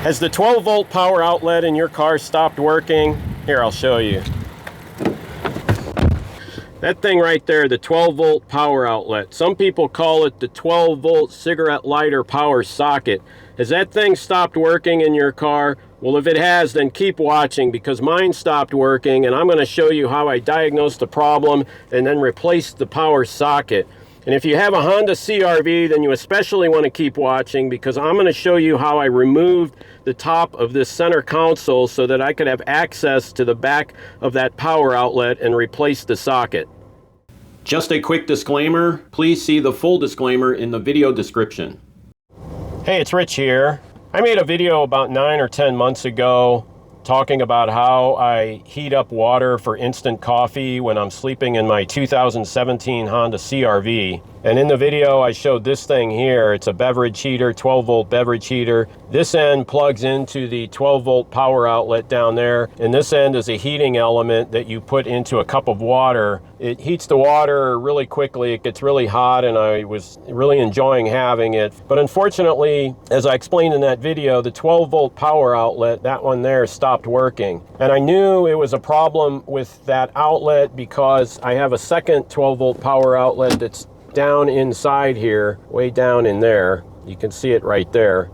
Has the 12-volt power outlet in your car stopped working? Here, I'll show you. That thing right there, the 12-volt power outlet. Some people call it the 12-volt cigarette lighter power socket. Has that thing stopped working in your car? Well, if it has, then keep watching, because mine stopped working, and I'm going to show you how I diagnosed the problem and then replaced the power socket. And if you have a Honda CRV, then you especially want to keep watching, because I'm going to show you how I removed the top of this center console so that I could have access to the back of that power outlet and replace the socket. Just a quick disclaimer, please see the full disclaimer in the video description. Hey, it's Rich here. I made a video about 9 or 10 months ago talking about how I heat up water for instant coffee when I'm sleeping in my 2017 Honda CRV. And in the video I showed this thing here. It's a beverage heater, 12-volt beverage heater. This end plugs into the 12-volt power outlet down there, and this end is a heating element that you put into a cup of water. It heats the water really quickly. It gets really hot, and I was really enjoying having it. But unfortunately, as I explained in that video, the 12-volt power outlet, that one there, stopped working. And I knew it was a problem with that outlet because I have a second 12-volt power outlet that's down inside here, way down in there. You can see it right there.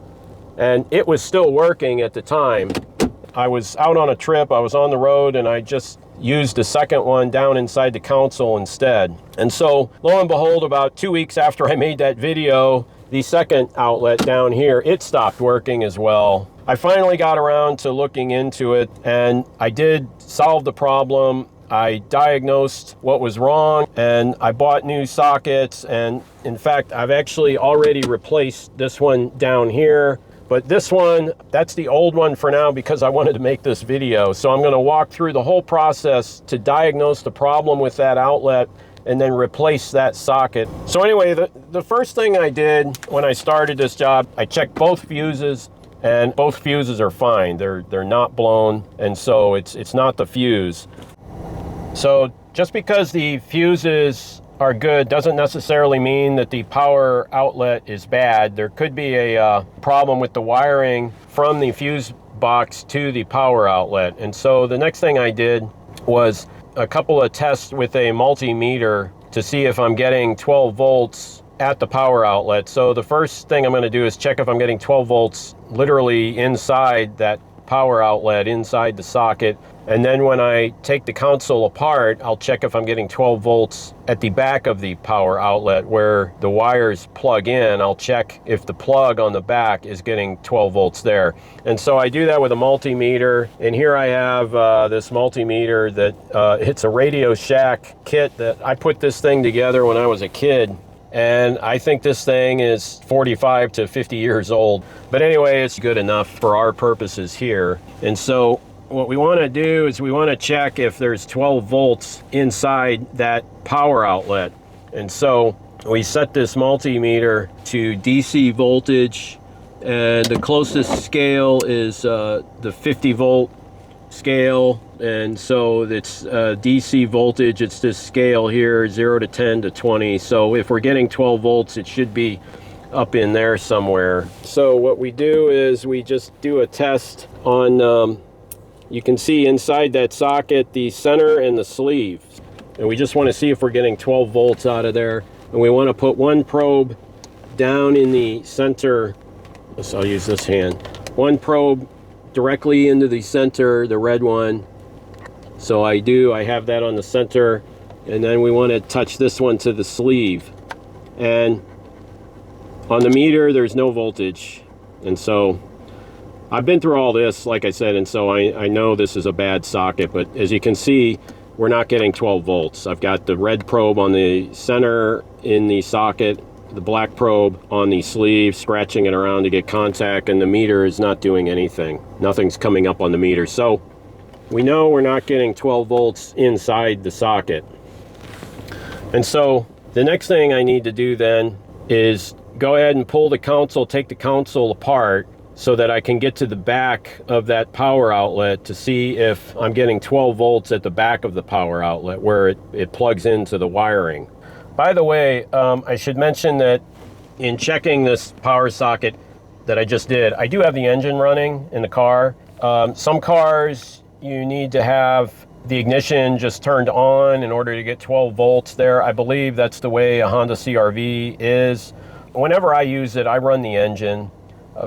And it was still working at the time. I was out on a trip, I was on the road, and I just used the second one down inside the console instead. And so, lo and behold, about 2 weeks after I made that video, the second outlet down here, it stopped working as well. I finally got around to looking into it, and I did solve the problem. I diagnosed what was wrong, and I bought new sockets, and in fact I've actually already replaced this one down here, but this one, that's the old one for now because I wanted to make this video. So I'm going to walk through the whole process to diagnose the problem with that outlet and then replace that socket. So anyway, the first thing I did when I started this job, I checked both fuses, and both fuses are fine. They're not blown, and so it's not the fuse. So just because the fuses are good doesn't necessarily mean that the power outlet is bad. There could be a problem with the wiring from the fuse box to the power outlet. And so the next thing I did was a couple of tests with a multimeter to see if I'm getting 12 volts at the power outlet. So the first thing I'm going to do is check if I'm getting 12 volts literally inside that power outlet, inside the socket. And then when I take the console apart, I'll check if I'm getting 12 volts at the back of the power outlet where the wires plug in. I'll check if the plug on the back is getting 12 volts there. And so I do that with a multimeter. And here I have this multimeter that it's a Radio Shack kit that I put this thing together when I was a kid. And I think this thing is 45 to 50 years old. But anyway, it's good enough for our purposes here. And so what we want to do is we want to check if there's 12 volts inside that power outlet. And so we set this multimeter to DC voltage, and the closest scale is the 50 volt scale. And so it's DC voltage, it's this scale here, 0 to 10 to 20. So if we're getting 12 volts, it should be up in there somewhere. So what we do is we just do a test on, you can see inside that socket, the center and the sleeve. And we just want to see if we're getting 12 volts out of there. And we want to put one probe down in the center. I'll use this hand. One probe directly into the center, the red one. So I have that on the center, and then we want to touch this one to the sleeve. And on the meter, there's no voltage. And so I've been through all this, like I said, and so I know this is a bad socket, but as you can see, we're not getting 12 volts. I've got the red probe on the center in the socket, the black probe on the sleeve, scratching it around to get contact, and the meter is not doing anything. Nothing's coming up on the meter. So we know we're not getting 12 volts inside the socket. And so the next thing I need to do then is go ahead and pull the console, take the console apart so that I can get to the back of that power outlet to see if I'm getting 12 volts at the back of the power outlet where it plugs into the wiring. By the way, I should mention that in checking this power socket, that I just did. I do have the engine running in the car. Some cars you need to have the ignition just turned on in order to get 12 volts there. I believe that's the way a Honda CRV is. Whenever I use it, I run the engine.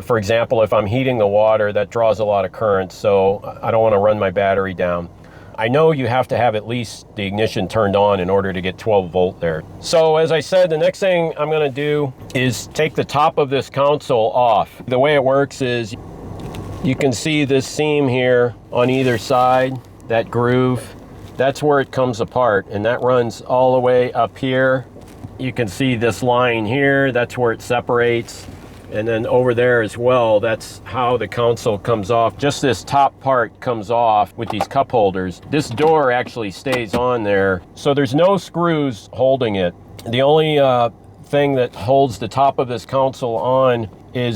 For example, if I'm heating the water, that draws a lot of current, so I don't want to run my battery down. I know you have to have at least the ignition turned on in order to get 12 volt there. So as I said, the next thing I'm going to do is take the top of this console off. The way it works is you can see this seam here on either side, that groove. That's where it comes apart, and that runs all the way up here. You can see this line here, that's where it separates. And then over there as well, that's how the console comes off. Just this top part comes off with these cup holders. This door actually stays on there, so there's no screws holding it. The only thing that holds the top of this console on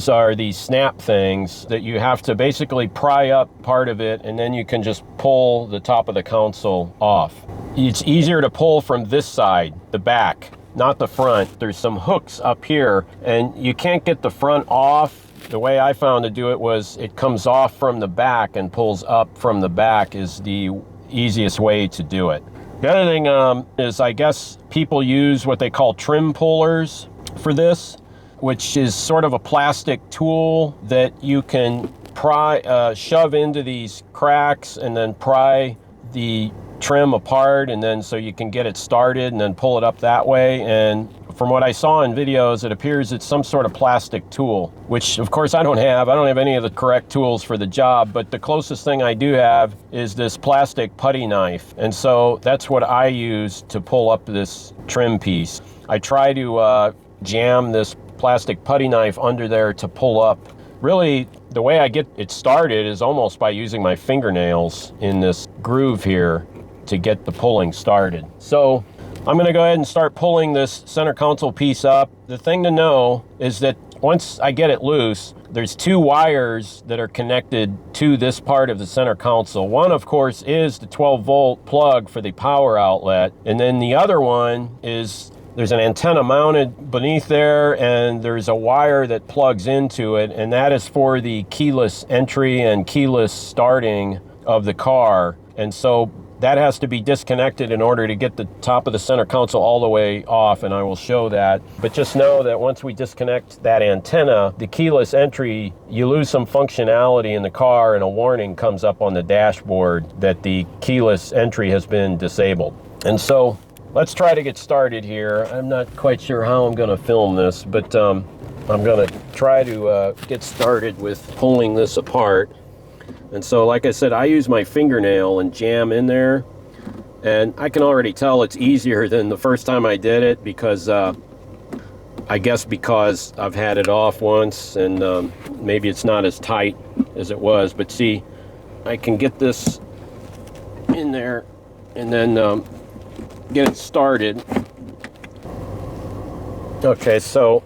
are these snap things that you have to basically pry up part of it, and then you can just pull the top of the console off. It's easier to pull from this side, the back, not the front. There's some hooks up here, and you can't get the front off. The way I found to do it was it comes off from the back and pulls up from the back is the easiest way to do it. The other thing is, I guess people use what they call trim pullers for this, which is sort of a plastic tool that you can shove into these cracks and then pry the trim apart, and then so you can get it started and then pull it up that way. And from what I saw in videos, it appears it's some sort of plastic tool, which of course I don't have. I don't have any of the correct tools for the job, but the closest thing I do have is this plastic putty knife. And so that's what I use to pull up this trim piece. I try to jam this plastic putty knife under there to pull up. Really, the way I get it started is almost by using my fingernails in this groove here to get the pulling started. So I'm going to go ahead and start pulling this center console piece up. The thing to know is that once I get it loose, there's two wires that are connected to this part of the center console. One, of course, is the 12 volt plug for the power outlet, and then the other one is there's an antenna mounted beneath there, and there's a wire that plugs into it, and that is for the keyless entry and keyless starting of the car. And so that has to be disconnected in order to get the top of the center console all the way off, and I will show that. But just know that once we disconnect that antenna, the keyless entry, you lose some functionality in the car, and a warning comes up on the dashboard that the keyless entry has been disabled. And so let's try to get started here. I'm not quite sure how I'm going to film this, but I'm going to try to get started with pulling this apart. And so, like I said, I use my fingernail and jam in there, and I can already tell it's easier than the first time I did it, because I guess because I've had it off once, and maybe it's not as tight as it was. But see, I can get this in there and then get it started. Okay, so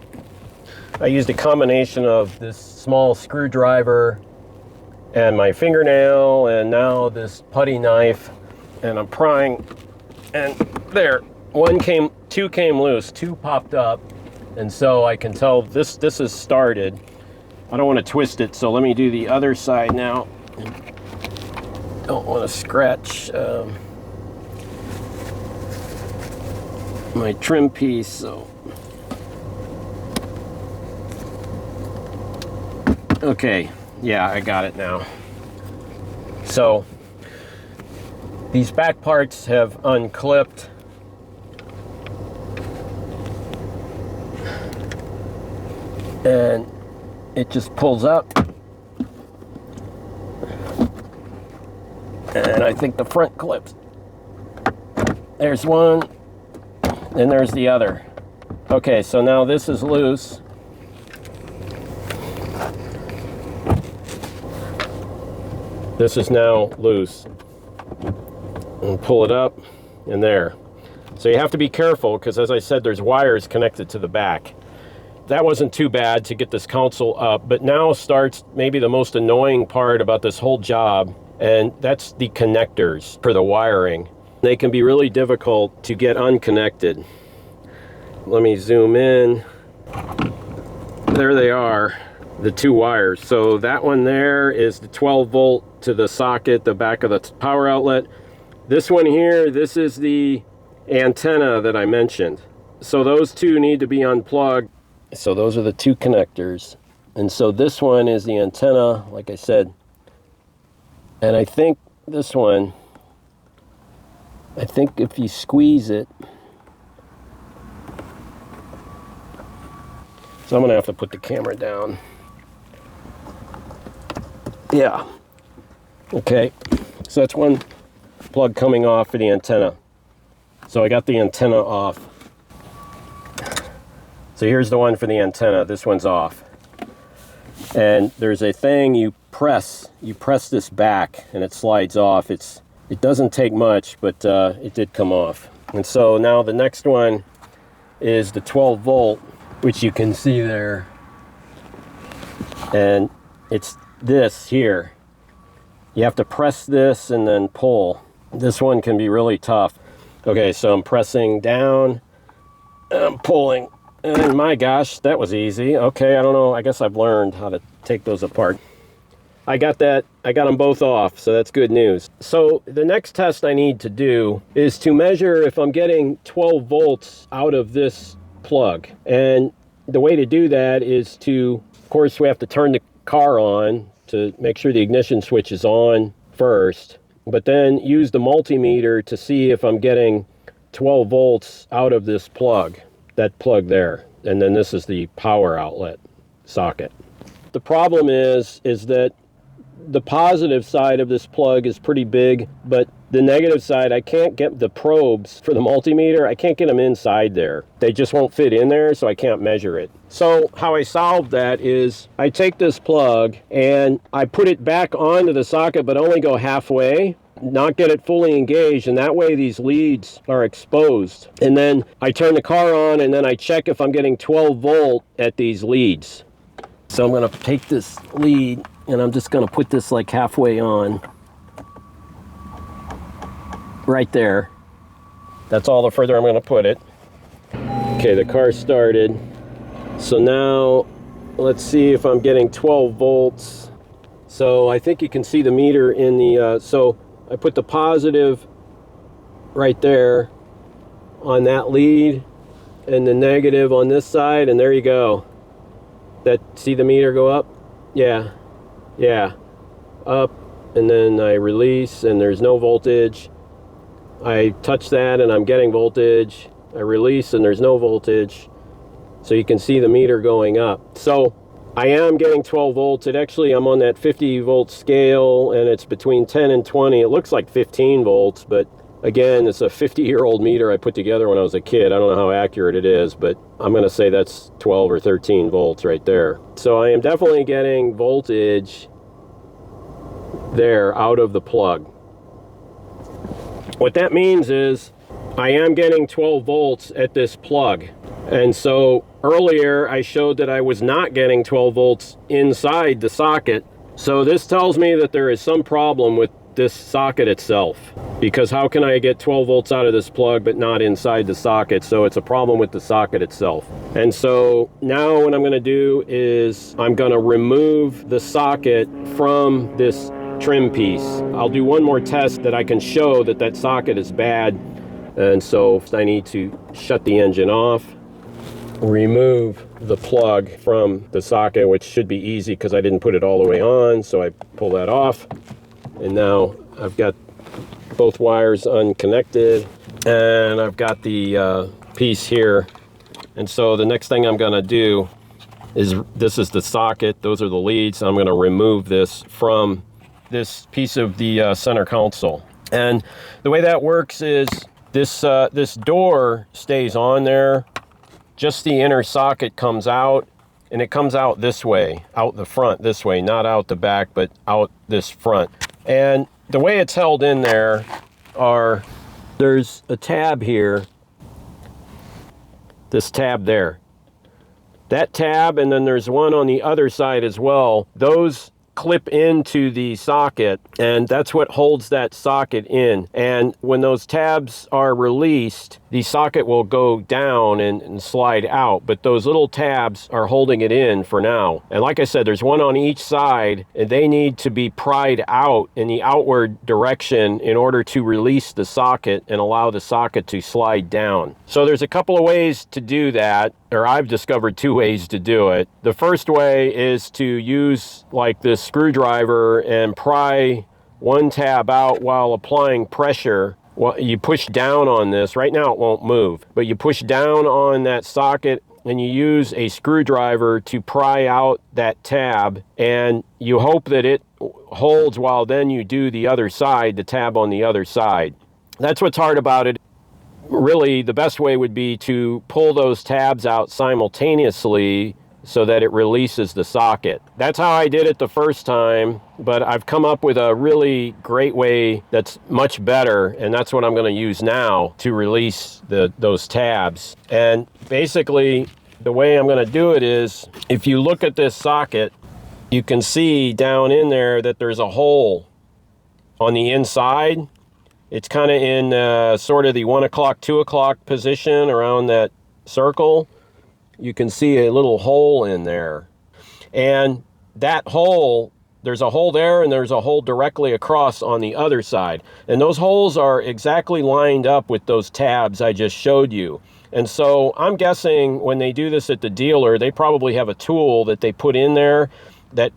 I used a combination of this small screwdriver and my fingernail, and now this putty knife, and I'm prying, and there, two came loose, two popped up, and so I can tell this is started. I don't want to twist it, so let me do the other side now. Don't want to scratch my trim piece, so. Okay. Yeah, I got it now. So these back parts have unclipped. And it just pulls up. And I think the front clips. There's one, and there's the other. Okay, so now this is loose. This is now loose. And pull it up, and there. So you have to be careful, because as I said, there's wires connected to the back. That wasn't too bad to get this console up, but now starts maybe the most annoying part about this whole job, and that's the connectors for the wiring. They can be really difficult to get unconnected. Let me zoom in. There they are. the two wires. So that one there is the 12 volt to the socket, the back of the power outlet. This one here, this is the antenna that I mentioned. So those two need to be unplugged. So those are the two connectors. And so this one is the antenna, like I said. And I think this one, I think if you squeeze it, so I'm gonna have to put the camera down. Yeah. Okay. So that's one plug coming off for the antenna. So I got the antenna off. So here's the one for the antenna. This one's off. And there's a thing you press this back and it slides off. It doesn't take much, but it did come off. And so now the next one is the 12 volt, which you can see there. And it's this here. You have to press this and then pull. This one can be really tough. Okay, so I'm pressing down, and I'm pulling. And my gosh, that was easy. Okay, I don't know, I guess I've learned how to take those apart. I got them both off, so that's good news. So the next test I need to do is to measure if I'm getting 12 volts out of this plug. And the way to do that is to, of course, we have to turn the car on to make sure the ignition switch is on first, but then use the multimeter to see if I'm getting 12 volts out of this plug. That plug there, and then this is the power outlet socket. The problem is that the positive side of this plug is pretty big, but the negative side, I can't get the probes for the multimeter, I can't get them inside there. They just won't fit in there, so I can't measure it. So how I solved that is I take this plug and I put it back onto the socket, but only go halfway, not get it fully engaged, and that way these leads are exposed. And then I turn the car on and then I check if I'm getting 12 volt at these leads. So I'm going to take this lead and I'm just going to put this like halfway on. Right there. That's all the further I'm going to put it. Okay, the car started. So now let's see if I'm getting 12 volts. So I think you can see the meter in the, so I put the positive right there on that lead and the negative on this side, and there you go. See the meter go up? Yeah, up, and then I release and there's no voltage. I touch that and I'm getting voltage. I release and there's no voltage. So you can see the meter going up. So I am getting 12 volts. I'm on that 50 volt scale and it's between 10 and 20. It looks like 15 volts, but again, it's a 50-year-old meter I put together when I was a kid. I don't know how accurate it is, but I'm going to say that's 12 or 13 volts right there. So I am definitely getting voltage there out of the plug. What that means is I am getting 12 volts at this plug. And so earlier I showed that I was not getting 12 volts inside the socket. So this tells me that there is some problem with this socket itself, because how can I get 12 volts out of this plug but not inside the socket? So it's a problem with the socket itself. And so now what I'm going to do is I'm going to remove the socket from this trim piece. I'll do one more test that I can show that that socket is bad. And so I need to shut the engine off, remove the plug from the socket, which should be easy because I didn't put it all the way on. So I pull that off. And now I've got both wires unconnected and I've got the piece here. And so the next thing I'm going to do is, this is the socket, those are the leads. I'm going to remove this from this piece of the center console. And the way that works is this door stays on there. Just the inner socket comes out, and it comes out this way, out the front this way, not out the back, but out this front. And the way it's held in there there's a tab here, this tab there. That tab, and then there's one on the other side as well. Those clip into the socket, and that's what holds that socket in. And when those tabs are released, the socket will go down and slide out, but those little tabs are holding it in for now. And like I said, there's one on each side, and they need to be pried out in the outward direction in order to release the socket and allow the socket to slide down. So there's a couple of ways to do that, or I've discovered 2 ways to do it. The first way is to use like this screwdriver and pry one tab out while applying pressure. Well, you push down on this. Right now it won't move, but you push down on that socket and you use a screwdriver to pry out that tab, and you hope that it holds while then you do the other side, the tab on the other side. That's what's hard about it. Really, the best way would be to pull those tabs out simultaneously so that it releases the socket. That's how I did it the first time, but I've come up with a really great way that's much better, and that's what I'm going to use now to release those tabs. And basically, the way I'm going to do it is, if you look at this socket, you can see down in there that there's a hole on the inside. It's kind of in sort of the 1 o'clock, 2 o'clock position around that circle. You can see a little hole in there. And that hole, there's a hole there and there's a hole directly across on the other side. And those holes are exactly lined up with those tabs I just showed you. And so I'm guessing when they do this at the dealer, they probably have a tool that they put in there that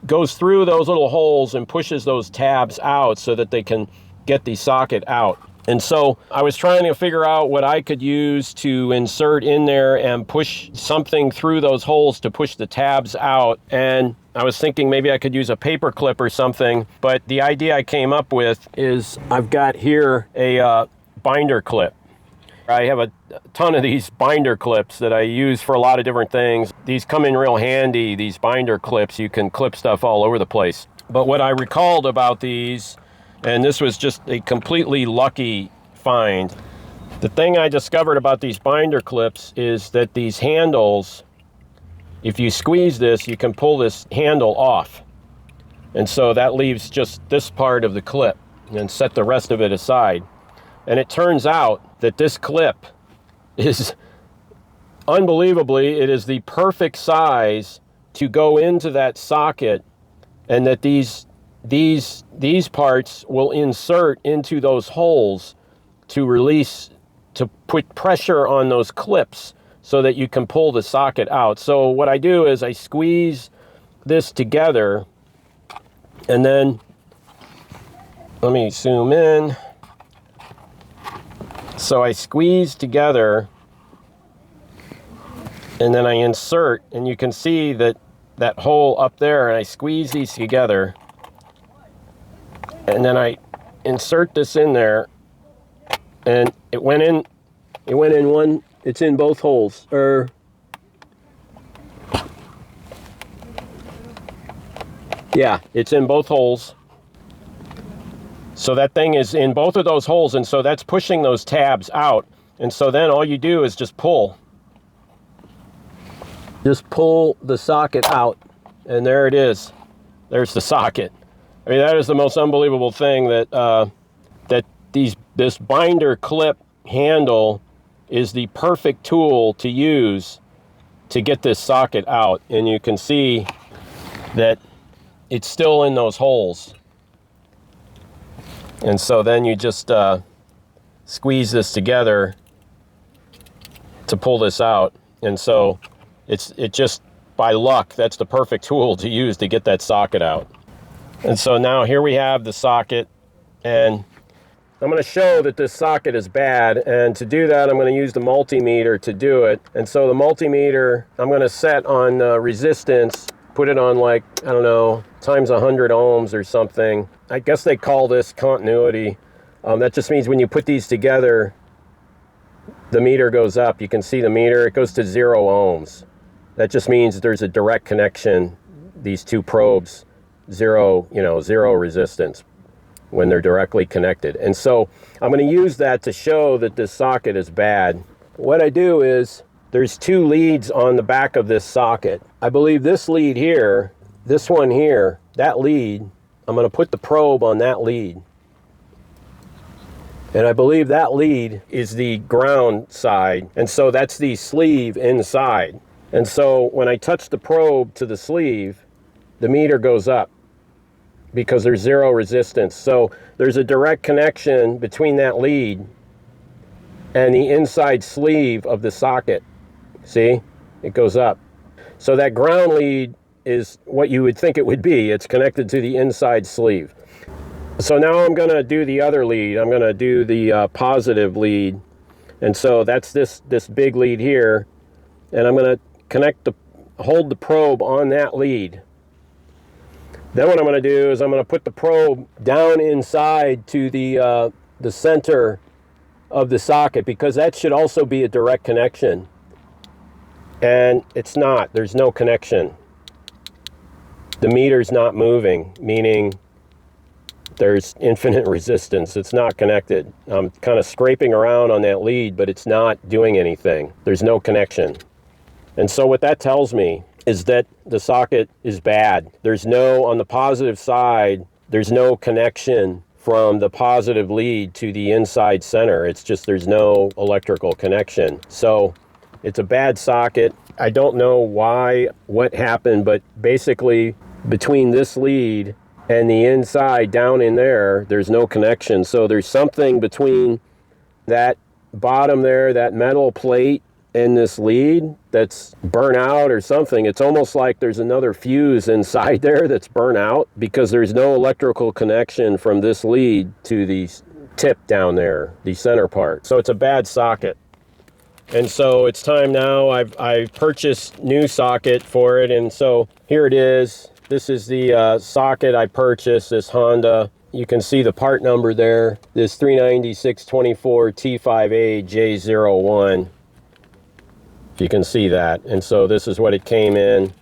goes through those little holes and pushes those tabs out so that they can get the socket out. And so I was trying to figure out what I could use to insert in there and push something through those holes to push the tabs out. And I was thinking maybe I could use a paper clip or something, but the idea I came up with is I've got here a binder clip. I have a ton of these binder clips that I use for a lot of different things. These come in real handy, these binder clips. You can clip stuff all over the place. But what I recalled about these, and this was just a completely lucky find, the thing I discovered about these binder clips is that these handles, if you squeeze this, you can pull this handle off. And so that leaves just this part of the clip and set the rest of it aside. And it turns out that this clip is, unbelievably, it is the perfect size to go into that socket, and that these parts will insert into those holes to release, to put pressure on those clips so that you can pull the socket out. So what I do is I squeeze this together, and then let me zoom in. So I squeeze together and then I insert, and you can see that hole up there, and I squeeze these together and then I insert this in there, and it went in one, it's in both holes, yeah, it's in both holes. So that thing is in both of those holes, and so that's pushing those tabs out. And so then all you do is just pull the socket out, and there it is. There's the socket. I mean, that is the most unbelievable thing, that this binder clip handle is the perfect tool to use to get this socket out. And you can see that it's still in those holes. And so then you just squeeze this together to pull this out. And so it just, by luck, that's the perfect tool to use to get that socket out. And so now here we have the socket, and I'm going to show that this socket is bad, and to do that I'm going to use the multimeter to do it. And so the multimeter I'm going to set on resistance, put it on, like, I don't know, times 100 ohms or something. I guess they call this continuity. That just means when you put these together, the meter goes up. You can see the meter, it goes to 0 ohms. That just means there's a direct connection, these two probes, zero resistance when they're directly connected. And so I'm going to use that to show that this socket is bad. What I do is, there's 2 leads on the back of this socket. I believe this lead here this one here, that lead, I'm going to put the probe on that lead. And I believe that lead is the ground side. And so that's the sleeve inside. And so when I touch the probe to the sleeve, the meter goes up because there's zero resistance. So there's a direct connection between that lead and the inside sleeve of the socket. See? It goes up. So that ground lead is what you would think it would be. It's connected to the inside sleeve. So now I'm going to do the other lead. I'm going to do the positive lead. And so that's this big lead here. And I'm going to hold the probe on that lead. Then what I'm going to do is I'm going to put the probe down inside to the center of the socket, because that should also be a direct connection. And it's not. There's no connection. The meter's not moving, meaning there's infinite resistance. It's not connected. I'm kind of scraping around on that lead, but it's not doing anything. There's no connection. And so what that tells me is that the socket is bad. There's no, on the positive side, there's no connection from the positive lead to the inside center. It's just there's no electrical connection. So it's a bad socket. I don't know why, what happened, but basically between this lead and the inside down in there, there's no connection. So there's something between that bottom there, that metal plate, and this lead that's burnt out or something. It's almost like there's another fuse inside there that's burnt out, because there's no electrical connection from this lead to the tip down there, the center part. So it's a bad socket. And so it's time now. I purchased new socket for it, and so here it is. This is the socket I purchased, this Honda. You can see the part number there, this 39624 T5A J01. You can see that. And so this is what it came in,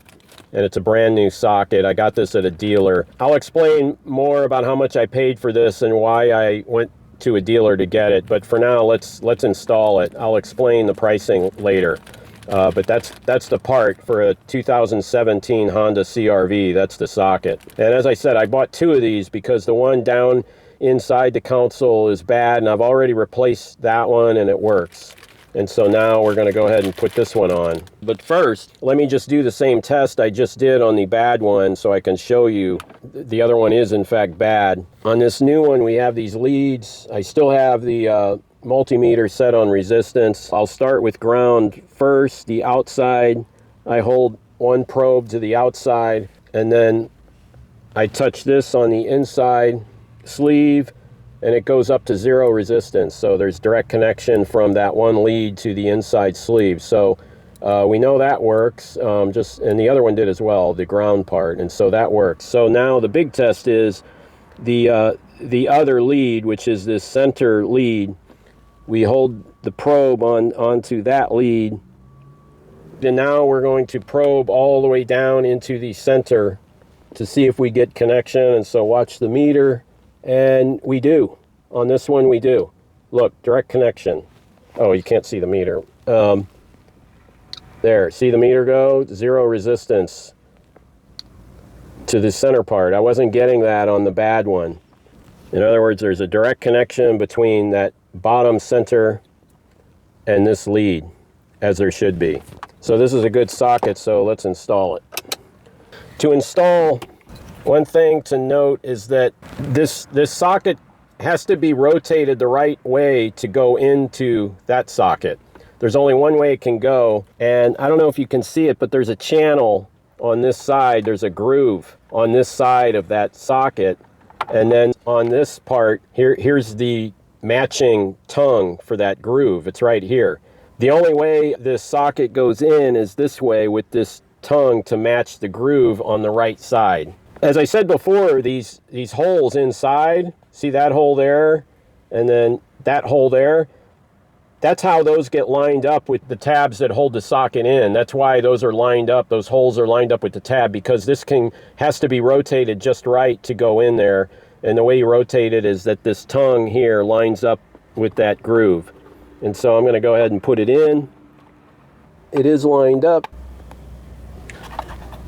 and it's a brand new socket. I got this at a dealer. I'll explain more about how much I paid for this and why I went to a dealer to get it, but for now let's install it. I'll explain the pricing later. But that's the part for a 2017 Honda CRV. That's the socket. And as I said, I bought two of these because the one down inside the console is bad, and I've already replaced that one and it works. And so now we're going to go ahead and put this one on. But first, let me just do the same test I just did on the bad one so I can show you the other one is in fact bad. On this new one, we have these leads. I still have the multimeter set on resistance. I'll start with ground first, the outside. I hold one probe to the outside, and then I touch this on the inside sleeve, and it goes up to zero resistance. So there's direct connection from that one lead to the inside sleeve. So we know that works, and the other one did as well, the ground part, and so that works. So now the big test is the other lead, which is this center lead. We hold the probe onto that lead, and now we're going to probe all the way down into the center to see if we get connection. And so watch the meter, and we do. On this one we do. Look, direct connection. Oh, you can't see the meter. There, see the meter go? Zero resistance to the center part. I wasn't getting that on the bad one. In other words, there's a direct connection between that bottom center and this lead, as there should be. So this is a good socket, so let's install it. To install, one thing to note is that this socket has to be rotated the right way to go into that socket. There's only one way it can go, and I don't know if you can see it, but there's a channel on this side. There's a groove on this side of that socket, and then on this part, here's the matching tongue for that groove. It's right here. The only way this socket goes in is this way, with this tongue to match the groove on the right side. As I said before, these holes inside, see that hole there, and then that hole there, that's how those get lined up with the tabs that hold the socket in. That's why those are lined up, those holes are lined up with the tab, because this has to be rotated just right to go in there. And the way you rotate it is that this tongue here lines up with that groove. And so I'm going to go ahead and put it in. It is lined up.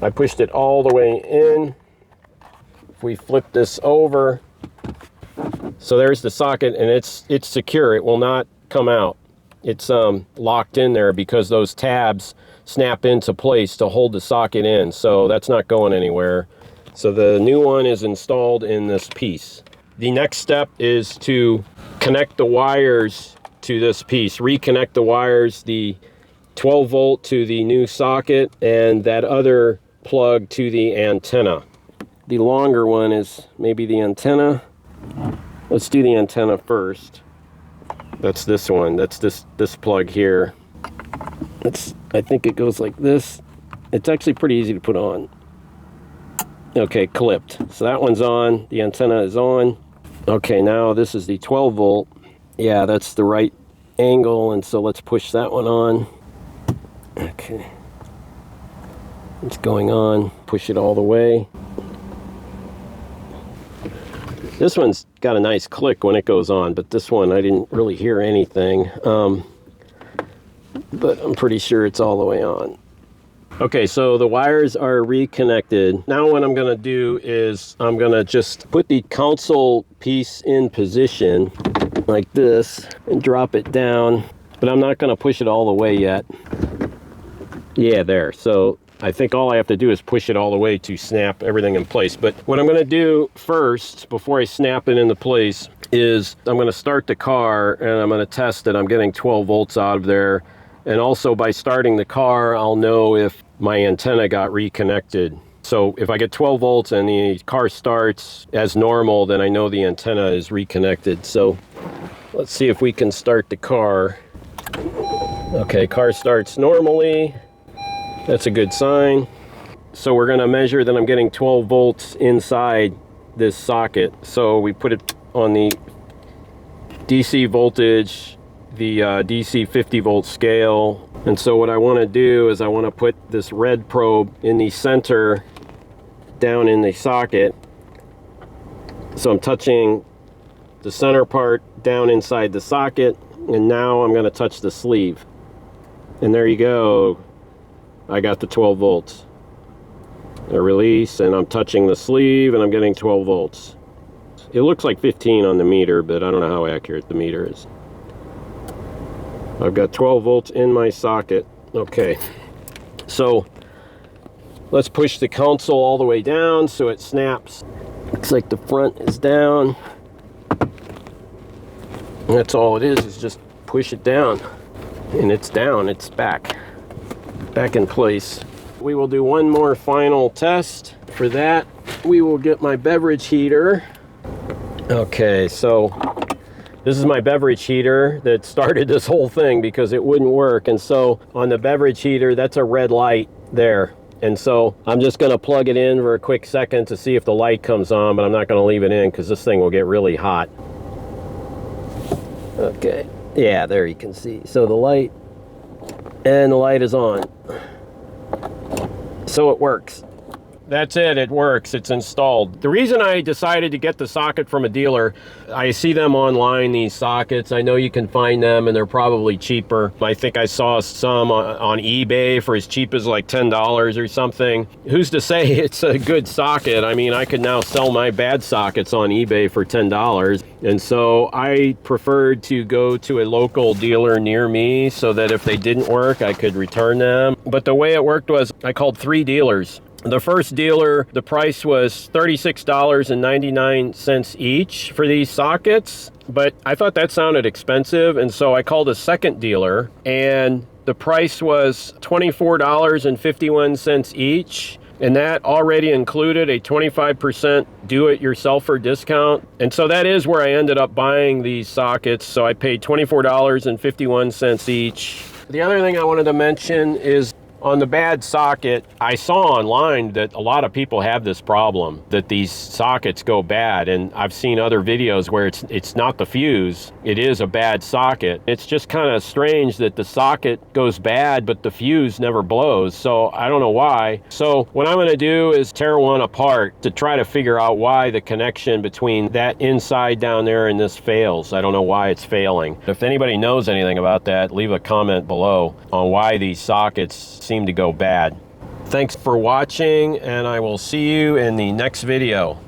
I pushed it all the way in. If we flip this over, so there's the socket, and it's secure. It will not come out. It's locked in there because those tabs snap into place to hold the socket in, so that's not going anywhere. So the new one is installed in this piece. The next step is to connect the wires to this piece, reconnect the wires, the 12 volt to the new socket, and that other plug to the antenna. The longer one is maybe the antenna. Let's do the antenna first. That's this one. That's this plug here. I think it goes like this. It's actually pretty easy to put on. Okay, clipped. So that one's on. The antenna is on. Okay, now this is the 12 volt. Yeah, that's the right angle, and so let's push that one on. Okay. It's going on. Push it all the way. This one's got a nice click when it goes on, but this one I didn't really hear anything. But I'm pretty sure it's all the way on. Okay, so the wires are reconnected. Now what I'm gonna do is I'm gonna just put the console piece in position like this and drop it down, but I'm not gonna push it all the way yet. Yeah, there. So I think all I have to do is push it all the way to snap everything in place. But what I'm gonna do first, before I snap it into place, is I'm gonna start the car and I'm gonna test that I'm getting 12 volts out of there. And also by starting the car, I'll know if my antenna got reconnected. So if I get 12 volts and the car starts as normal, then I know the antenna is reconnected. So let's see if we can start the car. Okay, car starts normally. That's a good sign. So we're gonna measure that I'm getting 12 volts inside this socket. So we put it on the DC voltage, the DC 50 volt scale. And so what I wanna do is I wanna put this red probe in the center down in the socket. So I'm touching the center part down inside the socket, and now I'm gonna touch the sleeve. And there you go. I got the 12 volts. I release, and I'm touching the sleeve, and I'm getting 12 volts. It looks like 15 on the meter, but I don't know how accurate the meter is. I've got 12 volts in my socket. Okay, so let's push the console all the way down so it snaps. Looks like the front is down. And that's all it is just push it down. And it's down, it's back in place. We will do one more final test. For that, we will get my beverage heater. Okay, so this is my beverage heater that started this whole thing because it wouldn't work. And so on the beverage heater, that's a red light there. And so I'm just gonna plug it in for a quick second to see if the light comes on, but I'm not gonna leave it in because this thing will get really hot. Okay, yeah, there you can see. So the light is on. So it works. That's it, it works, it's installed. The reason I decided to get the socket from a dealer, I see them online, these sockets. I know you can find them and they're probably cheaper. I think I saw some on eBay for as cheap as like $10 or something. Who's to say it's a good socket? I mean, I could now sell my bad sockets on eBay for $10. And so I preferred to go to a local dealer near me so that if they didn't work, I could return them. But the way it worked was I called 3 dealers. The first dealer, the price was $36.99 each for these sockets, but I thought that sounded expensive, and so I called a second dealer, and the price was $24.51 each, and that already included a 25% do-it-yourselfer discount. And so that is where I ended up buying these sockets, so I paid $24.51 each. The other thing I wanted to mention is on the bad socket, I saw online that a lot of people have this problem, that these sockets go bad, and I've seen other videos where it's not the fuse, it is a bad socket. It's just kind of strange that the socket goes bad, but the fuse never blows, so I don't know why. So what I'm gonna do is tear one apart to try to figure out why the connection between that inside down there and this fails. I don't know why it's failing. If anybody knows anything about that, leave a comment below on why these sockets seem to go bad. Thanks for watching, and I will see you in the next video.